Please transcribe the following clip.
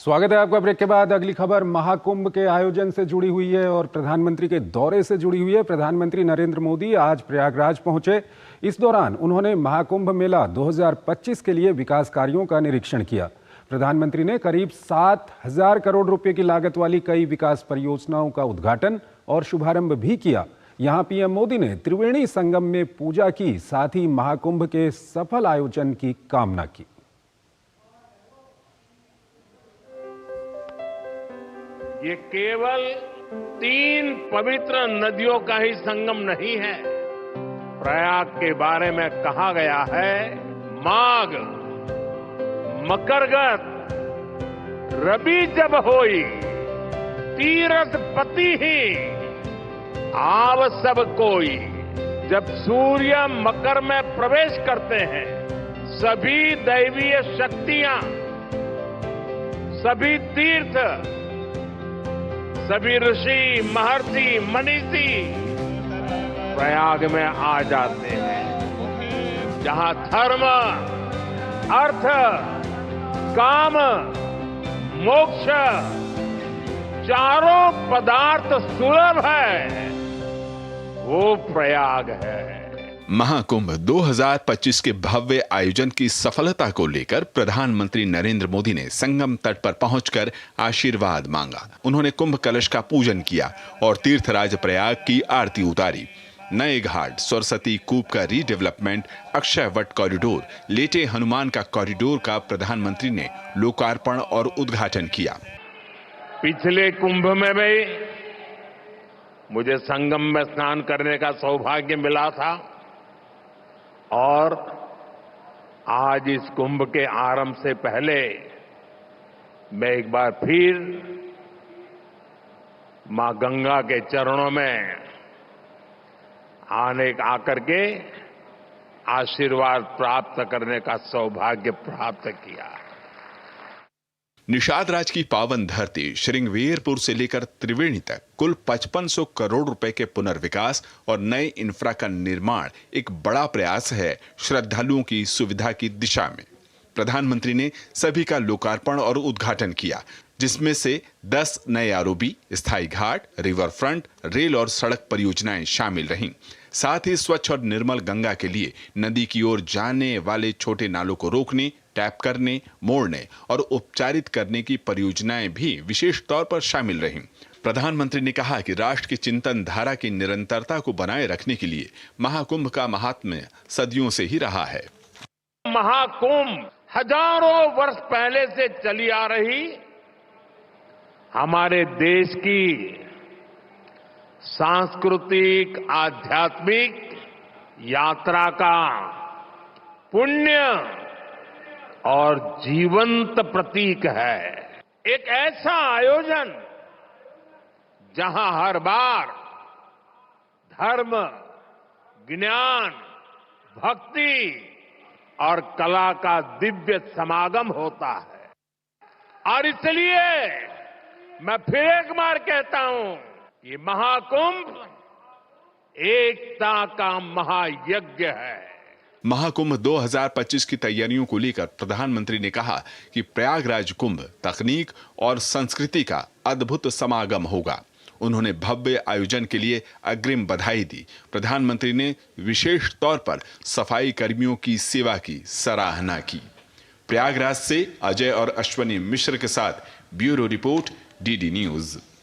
स्वागत है आपका। ब्रेक के बाद अगली खबर महाकुंभ के आयोजन से जुड़ी हुई है और प्रधानमंत्री के दौरे से जुड़ी हुई है। प्रधानमंत्री नरेंद्र मोदी आज प्रयागराज पहुंचे। इस दौरान उन्होंने महाकुंभ मेला 2025 के लिए विकास कार्यों का निरीक्षण किया। प्रधानमंत्री ने करीब 7,000 करोड़ रुपए की लागत वाली कई विकास परियोजनाओं का उद्घाटन और शुभारंभ भी किया। यहां पीएम मोदी ने त्रिवेणी संगम में पूजा की, साथ ही महाकुंभ के सफल आयोजन की कामना की। ये केवल 3 पवित्र नदियों का ही संगम नहीं है। प्रयाग के बारे में कहा गया है, माघ मकरगत रवि जब होई, तीरथ पति ही आव सब कोई। जब सूर्य मकर में प्रवेश करते हैं, सभी दैवीय शक्तियां, सभी तीर्थ, सभी ऋषि, महर्षि, मनीषी प्रयाग में आ जाते हैं, जहां धर्म, अर्थ, काम, मोक्ष चारों पदार्थ सुलभ है, वो प्रयाग है। महाकुंभ 2025 के भव्य आयोजन की सफलता को लेकर प्रधानमंत्री नरेंद्र मोदी ने संगम तट पर पहुंचकर आशीर्वाद मांगा। उन्होंने कुंभ कलश का पूजन किया और तीर्थराज प्रयाग की आरती उतारी। नए घाट, सरस्वती कूप का रीडेवलपमेंट, अक्षय वट कॉरिडोर, लेटे हनुमान का कॉरिडोर का प्रधानमंत्री ने लोकार्पण और उद्घाटन किया। पिछले कुंभ में भी मुझे संगम में स्नान करने का सौभाग्य मिला था और आज इस कुंभ के आरंभ से पहले मैं एक बार फिर मां गंगा के चरणों में आकर के आशीर्वाद प्राप्त करने का सौभाग्य प्राप्त किया। निषाद राज की पावन धरती श्रृंगवेरपुर से लेकर त्रिवेणी तक कुल 5500 करोड़ रुपए के पुनर्विकास और नए इंफ्रा का निर्माण एक बड़ा प्रयास है श्रद्धालुओं की सुविधा की दिशा में। प्रधानमंत्री ने सभी का लोकार्पण और उद्घाटन किया, जिसमें से 10 नए आरओबी, स्थायी घाट, रिवर फ्रंट, रेल और सड़क परियोजनाएं शामिल रहीं। साथ ही स्वच्छ और निर्मल गंगा के लिए नदी की ओर जाने वाले छोटे नालों को रोकने, टैप करने, मोड़ने और उपचारित करने की परियोजनाएं भी विशेष तौर पर शामिल रहीं। प्रधानमंत्री ने कहा कि राष्ट्र की चिंतन धारा की निरंतरता को बनाए रखने के लिए महाकुंभ का महात्म्य सदियों से ही रहा है। महाकुंभ हजारों वर्ष पहले से चली आ रही हमारे देश की सांस्कृतिक, आध्यात्मिक यात्रा का पुण्य और जीवंत प्रतीक है। एक ऐसा आयोजन जहां हर बार धर्म, ज्ञान, भक्ति और कला का दिव्य समागम होता है। और इसलिए मैं फिर एक बार कहता हूं, ये महाकुंभ एकता का महायज्ञ है। महाकुंभ 2025 की तैयारियों को लेकर प्रधानमंत्री ने कहा कि प्रयागराज कुंभ तकनीक और संस्कृति का अद्भुत समागम होगा। उन्होंने भव्य आयोजन के लिए अग्रिम बधाई दी। प्रधानमंत्री ने विशेष तौर पर सफाई कर्मियों की सेवा की सराहना की। प्रयागराज से अजय और अश्वनी मिश्र के साथ ब्यूरो रिपोर्ट, डीडी न्यूज।